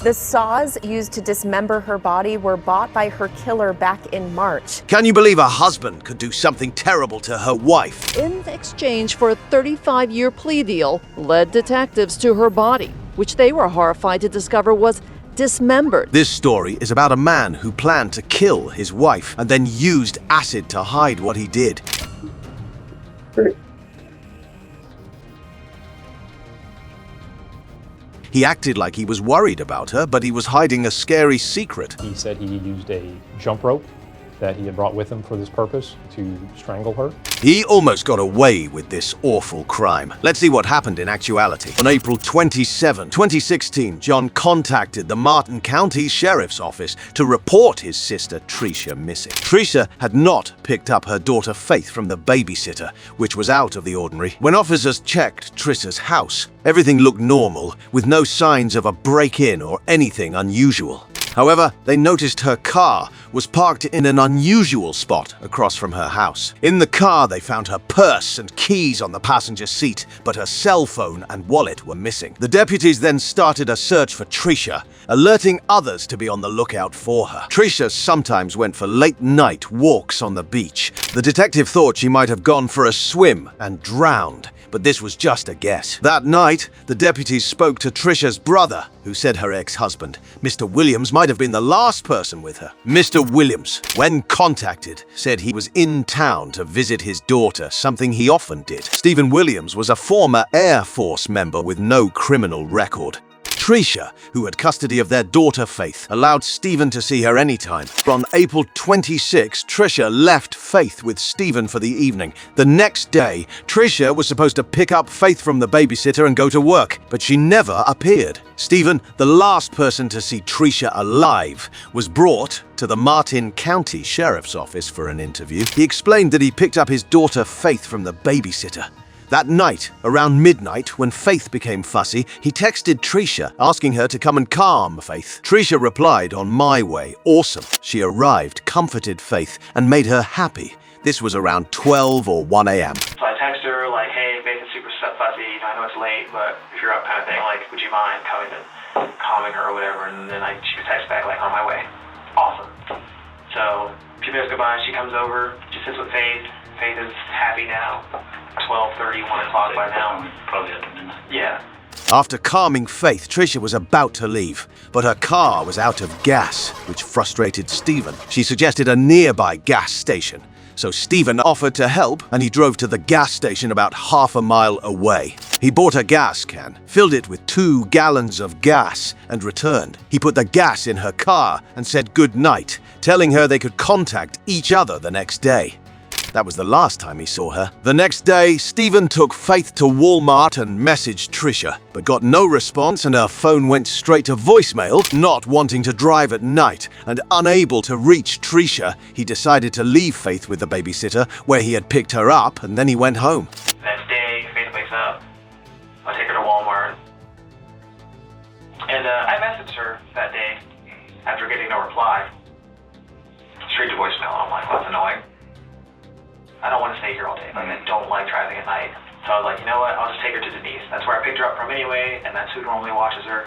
The saws used to dismember her body were bought by her killer back in March. Can you believe a husband could do something terrible to her wife? In exchange for a 35-year plea deal, led detectives to her body, which they were horrified to discover was dismembered. This story is about a man who planned to kill his wife and then used acid to hide what he did. He acted like he was worried about her, but he was hiding a scary secret. He said he used a jump rope that he had brought with him for this purpose to strangle her. He almost got away with this awful crime. Let's see what happened in actuality. On April 27, 2016, John contacted the Martin County Sheriff's Office to report his sister Trisha missing. Trisha had not picked up her daughter Faith from the babysitter, which was out of the ordinary. When officers checked Trisha's house, everything looked normal, with no signs of a break-in or anything unusual. However, they noticed her car was parked in an unusual spot across from her house. In the car, they found her purse and keys on the passenger seat, but her cell phone and wallet were missing. The deputies then started a search for Trisha, alerting others to be on the lookout for her. Trisha sometimes went for late-night walks on the beach. The detective thought she might have gone for a swim and drowned, but this was just a guess. That night, the deputies spoke to Trisha's brother, who said her ex-husband, Mr. Williams, might have been the last person with her. Mr. Williams, when contacted, said he was in town to visit his daughter, something he often did. Stephen Williams was a former Air Force member with no criminal record. Trisha, who had custody of their daughter Faith, allowed Stephen to see her anytime. On April 26, Trisha left Faith with Stephen for the evening. The next day, Trisha was supposed to pick up Faith from the babysitter and go to work, but she never appeared. Stephen, the last person to see Trisha alive, was brought to the Martin County Sheriff's Office for an interview. He explained that he picked up his daughter Faith from the babysitter. That night, around midnight, when Faith became fussy, he texted Trisha, asking her to come and calm Faith. Trisha replied on my way, awesome. She arrived, comforted Faith, and made her happy. This was around 12 or 1 a.m. So I text her, like, hey, Faith is super fussy, I know it's late, but if you're up kind of thing, like, would you mind coming and calming her or whatever? And then she texts back, like, on my way. Awesome. So a few minutes go by, she comes over, she sits with Faith. Faith is happy now. 12:30, 1 o'clock by now. Probably up to midnight. Yeah. After calming Faith, Trisha was about to leave, but her car was out of gas, which frustrated Stephen. She suggested a nearby gas station, so Stephen offered to help, and he drove to the gas station about half a mile away. He bought a gas can, filled it with 2 gallons of gas, and returned. He put the gas in her car and said good night, telling her they could contact each other the next day. That was the last time he saw her. The next day, Stephen took Faith to Walmart and messaged Trisha, but got no response and her phone went straight to voicemail. Not wanting to drive at night and unable to reach Trisha, he decided to leave Faith with the babysitter, where he had picked her up, and then he went home. Next day, Faith wakes up. I take her to Walmart. And I messaged her that day after getting no reply. Straight to voicemail. I'm like, well, that's annoying. I don't want to stay here all day. Like, I don't like driving at night. So I was like, you know what? I'll just take her to Denise. That's where I picked her up from anyway, and that's who normally watches her.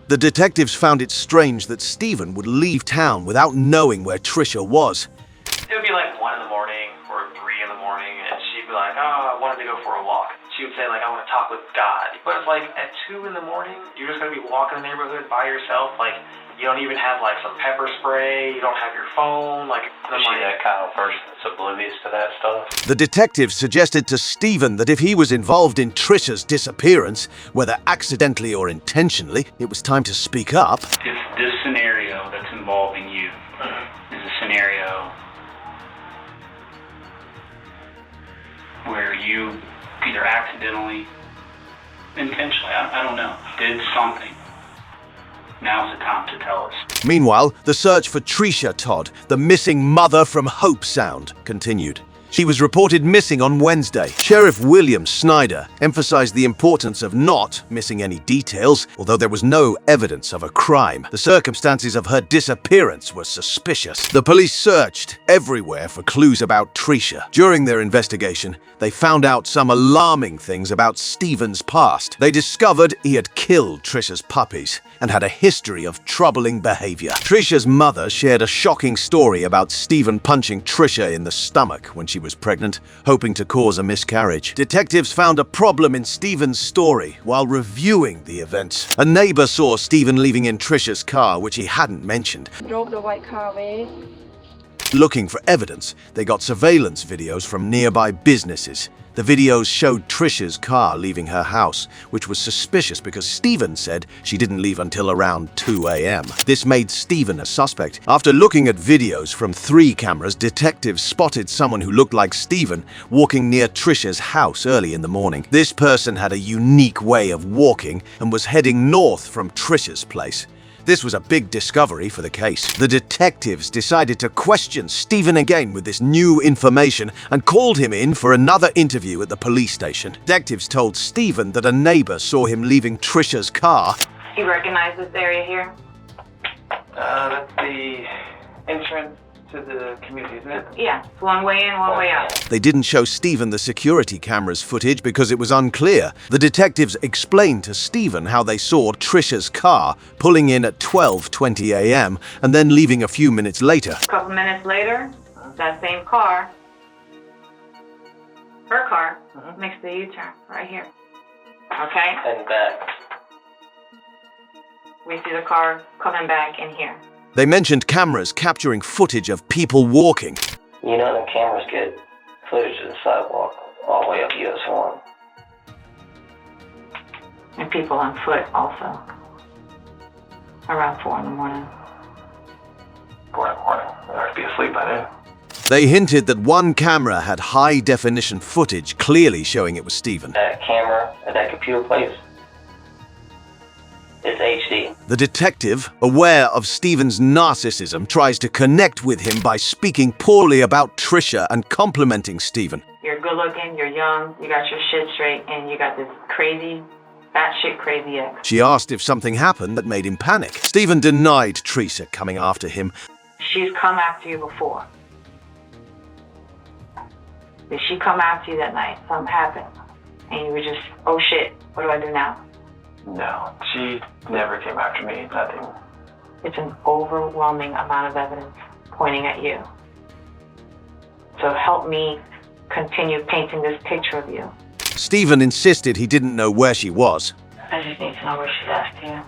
The detectives found it strange that Stephen would leave town without knowing where Trisha was. It would be like 1 in the morning or 3 in the morning, and she'd be like, oh, I wanted to go for a walk. She would say, like, I want to talk with God. But it's like, at 2 in the morning, you're just going to be walking the neighborhood by yourself. Like, you don't even have, like, some pepper spray. You don't have your phone. Like, Is she that kind of person that's oblivious to that stuff? The detective suggested to Stephen that if he was involved in Trisha's disappearance, whether accidentally or intentionally, it was time to speak up. If this scenario that's involving you is a scenario where you either accidentally, intentionally, I don't know, did something, now's the time to tell us. Meanwhile, the search for Trisha Todd, the missing mother from Hope Sound, continued. She was reported missing on Wednesday. Sheriff William Snyder emphasized the importance of not missing any details, although there was no evidence of a crime. The circumstances of her disappearance were suspicious. The police searched everywhere for clues about Trisha. During their investigation, they found out some alarming things about Stephen's past. They discovered he had killed Trisha's puppies. and had a history of troubling behavior. Trisha's mother shared a shocking story about Stephen punching Trisha in the stomach when she was pregnant, hoping to cause a miscarriage. Detectives found a problem in Stephen's story while reviewing the events. A neighbor saw Stephen leaving in Trisha's car, which he hadn't mentioned. Drove the white car away. Looking for evidence, they got surveillance videos from nearby businesses. The videos showed Trisha's car leaving her house, which was suspicious because Stephen said she didn't leave until around 2 a.m. This made Stephen a suspect. After looking at videos from 3 cameras, detectives spotted someone who looked like Stephen walking near Trisha's house early in the morning. This person had a unique way of walking and was heading north from Trisha's place. This was a big discovery for the case. The detectives decided to question Stephen again with this new information and called him in for another interview at the police station. Detectives told Stephen that a neighbor saw him leaving Trisha's car. You recognize this area here? That's the entrance to the community, isn't it? Yeah, it's one way in, one way out. They didn't show Stephen the security camera's footage because it was unclear. The detectives explained to Stephen how they saw Trisha's car pulling in at 12:20 a.m. and then leaving a few minutes later. A couple minutes later, that same car, her car, makes the U-turn right here. Okay? And back. We see the car coming back in here. They mentioned cameras capturing footage of people walking. You know the cameras get footage of the sidewalk all the way up US 1. And people on foot also. Around 4 in the morning. 4 in the morning. I'd be asleep by then. They hinted that one camera had high-definition footage clearly showing it was Stephen. That camera at that computer place, it's HD. The detective, aware of Stephen's narcissism, tries to connect with him by speaking poorly about Trisha and complimenting Stephen. You're good looking, you're young, you got your shit straight, and you got this crazy, batshit crazy ex. She asked if something happened that made him panic. Stephen denied Trisha coming after him. She's come after you before. Did she come after you that night? Something happened. And you were just, oh shit, what do I do now? No, she never came after me, nothing. It's an overwhelming amount of evidence pointing at you. So help me continue painting this picture of you. Stephen insisted he didn't know where she was. I just need to know where she's at, you.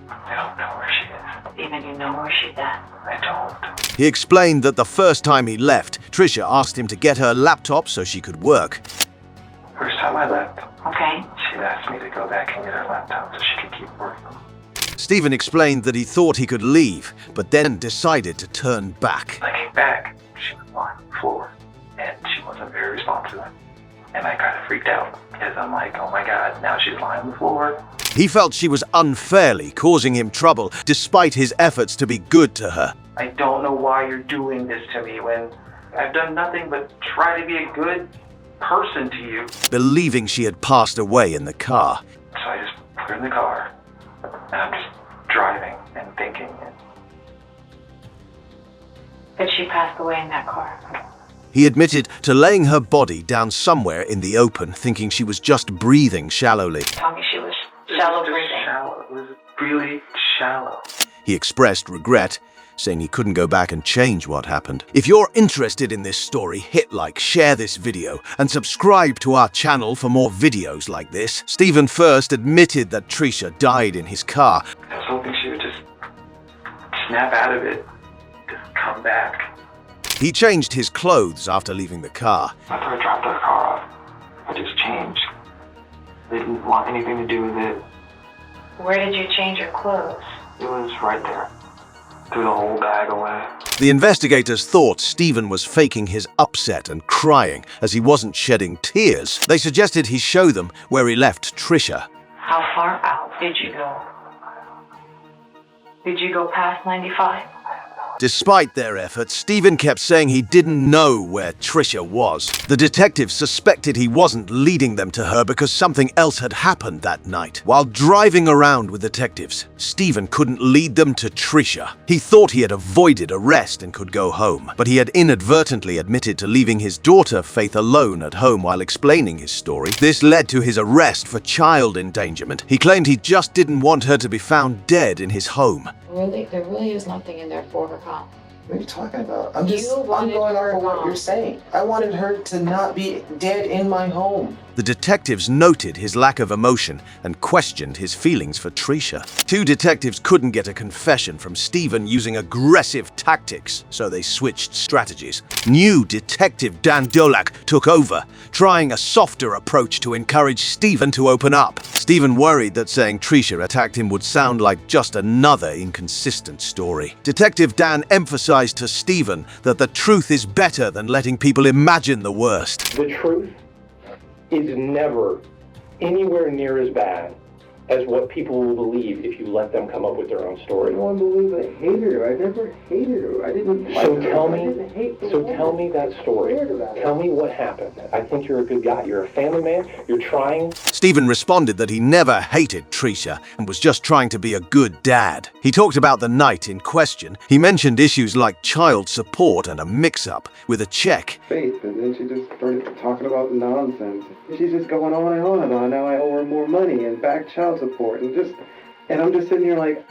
I don't know where she is. Even you know where she's at. I don't. He explained that the first time he left, Trisha asked him to get her laptop so she could work. First time I left, Okay? she asked me to go back and get her laptop so she could keep working. Stephen explained that he thought he could leave, but then decided to turn back. I came back, she was lying on the floor, and she wasn't very responsive. And I kind of freaked out, because I'm like, oh my god, now she's lying on the floor. He felt she was unfairly causing him trouble, despite his efforts to be good to her. I don't know why you're doing this to me when I've done nothing but try to be a good person to you. Believing she had passed away in the car. So I just put her in the car, and I'm just driving and thinking. But she passed away in that car. He admitted to laying her body down somewhere in the open, thinking she was just breathing shallowly. Tell me she was shallow breathing. Shallow. It was really shallow. He expressed regret, saying he couldn't go back and change what happened. If you're interested in this story, hit like, share this video, and subscribe to our channel for more videos like this. Stephen first admitted that Trisha died in his car. I was hoping she would just snap out of it, just come back. He changed his clothes after leaving the car. After I dropped her car off, I just changed. They didn't want anything to do with it. Where did you change your clothes? It was right there. Threw the whole bag away. The investigators thought Stephen was faking his upset and crying as he wasn't shedding tears. They suggested he show them where he left Trisha. How far out did you go? Did you go past 95? Despite their efforts, Stephen kept saying he didn't know where Trisha was. The detectives suspected he wasn't leading them to her because something else had happened that night. While driving around with detectives, Stephen couldn't lead them to Trisha. He thought he had avoided arrest and could go home, but he had inadvertently admitted to leaving his daughter Faith alone at home while explaining his story. This led to his arrest for child endangerment. He claimed he just didn't want her to be found dead in his home. There really is nothing in there for her, Kyle. What are you talking about? I'm going off of what you're saying. I wanted her to not be dead in my home. The detectives noted his lack of emotion and questioned his feelings for Trisha. Two detectives couldn't get a confession from Stephen using aggressive tactics, so they switched strategies. New Detective Dan Dolak took over, trying a softer approach to encourage Stephen to open up. Stephen worried that saying Trisha attacked him would sound like just another inconsistent story. Detective Dan emphasized to Stephen that the truth is better than letting people imagine the worst. The truth is never anywhere near as bad as what people will believe if you let them come up with their own story. I don't believe I hated her. I never hated her. I didn't like So her. tell I me, didn't hate the so woman. tell me that story. I cared about her. Tell me what happened. I think you're a good guy. You're a family man. You're trying. Stephen responded that he never hated Trisha and was just trying to be a good dad. He talked about the night in question. He mentioned issues like child support and a mix-up with a check. Faith, and then she just started talking about nonsense. She's just going on and on about now I owe her more money and back child support and I'm just sitting here like,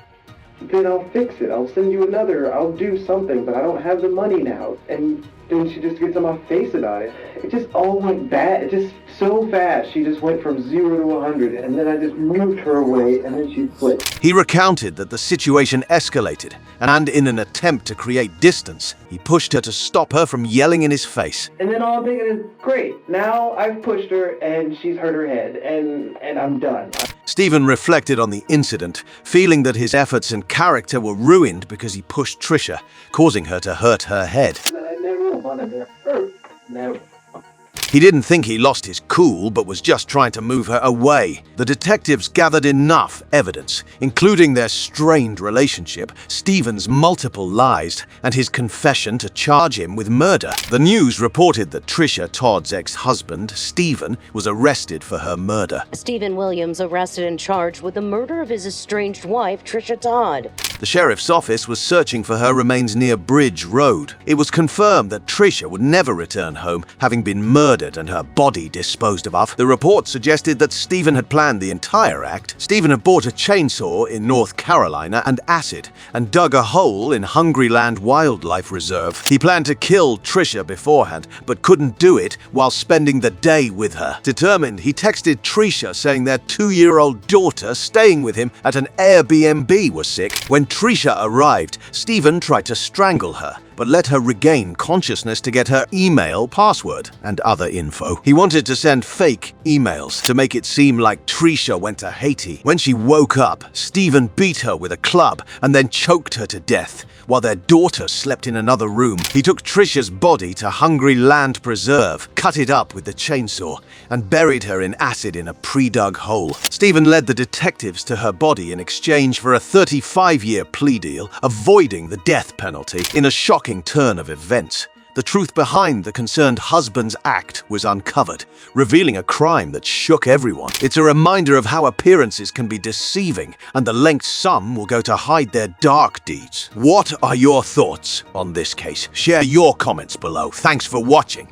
then I'll fix it. I'll send you another. I'll do something, but I don't have the money now. And then she just gets on my face about it. It just all went bad. It just so fast. She just went from 0 to 100, and then I just moved her away, and then she flipped. He recounted that the situation escalated, and in an attempt to create distance, he pushed her to stop her from yelling in his face. And then all I'm thinking is, great, now I've pushed her, and she's hurt her head, and I'm done. Stephen reflected on the incident, feeling that his efforts and character were ruined because he pushed Trisha, causing her to hurt her head. I never wanted to hurt. Never. He didn't think he lost his cool, but was just trying to move her away. The detectives gathered enough evidence, including their strained relationship, Stephen's multiple lies, and his confession to charge him with murder. The news reported that Trisha Todd's ex-husband, Stephen, was arrested for her murder. Stephen Williams arrested and charged with the murder of his estranged wife, Trisha Todd. The sheriff's office was searching for her remains near Bridge Road. It was confirmed that Trisha would never return home, having been murdered and her body disposed of. The report suggested that Stephen had planned the entire act. Stephen had bought a chainsaw in North Carolina and acid, and dug a hole in Hungryland Wildlife Reserve. He planned to kill Trisha beforehand, but couldn't do it while spending the day with her. Determined, he texted Trisha saying their 2-year-old daughter staying with him at an Airbnb was sick. When Trisha arrived, Stephen tried to strangle her, but let her regain consciousness to get her email password and other info. He wanted to send fake emails to make it seem like Trisha went to Haiti. When she woke up, Stephen beat her with a club and then choked her to death, while their daughter slept in another room. He took Trisha's body to Hungry Land Preserve, cut it up with the chainsaw, and buried her in acid in a pre-dug hole. Stephen led the detectives to her body in exchange for a 35-year plea deal, avoiding the death penalty. In a shocking turn of events, the truth behind the concerned husband's act was uncovered, revealing a crime that shook everyone. It's a reminder of how appearances can be deceiving and the lengths some will go to hide their dark deeds. What are your thoughts on this case? Share your comments below. Thanks for watching.